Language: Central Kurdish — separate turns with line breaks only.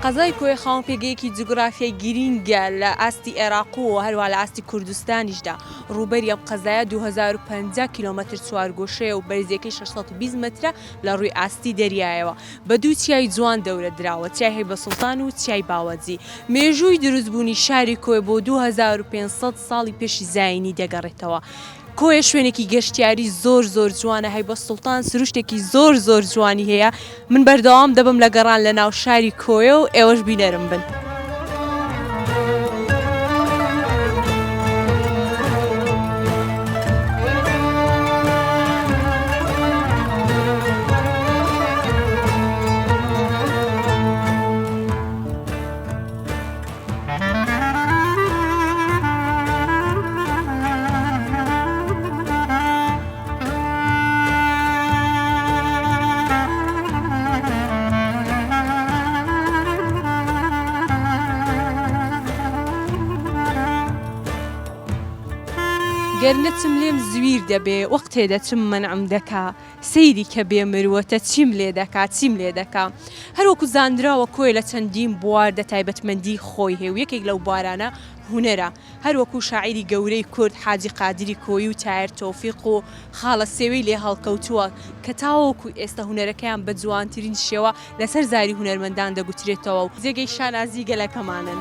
قەزای کۆی خاوەن پێگەیەکی جوگرافیای گرینگە لە ئاستی عێراق و هەروە لە ئاستی کوردستانیشدا. ڕووبەری ئەم قەزایە 2050 کیلۆمەتر چوارگۆشەیە و بەرزیەکەی 620 مترە لە ڕووی ئاستی دەریایەوە. بە دوو چیای جوان دەورە دراوە، چیای هەیبەسوڵتان و چیای باوەجی. مێژووی دروستبوونی شاری کۆی بۆ 2500 ساڵی پێشی زاینی دەگەڕێتەوە. کۆیە شوێنێکی گەشتیاری زۆر جوانە، هەیبەسوڵتان سروشتێکی زۆر جوانی هەیە. من بەردەوام دەبم لە گەڕان لە ناو شاری کۆیە و ئێوەش بینەرم بن. گەرنەچم لێم زویر دەبێ وەختێ دەچم منعم دەکا، سەیری کە بێ مروەتە چیم لێ دەکا. هەروەکو زانراوە کۆی لە چەندین بواردە تایبەتمەندی خۆی هەیە و یەکێک لەو بوارانە هونەرە. هەروەکو شاعیری گەورەی کورد حاجی قادری کۆیی و تایر تۆفیق و خاڵە سێوەی لێ هەڵکەوتووە کە تاوەکو ئێستا هونەرەکەیان بە جوانترین شێوە لەسەر زاری هونەرمەندان دەگوترێتەوە و جێگەی شانازی گەلەکەمانن.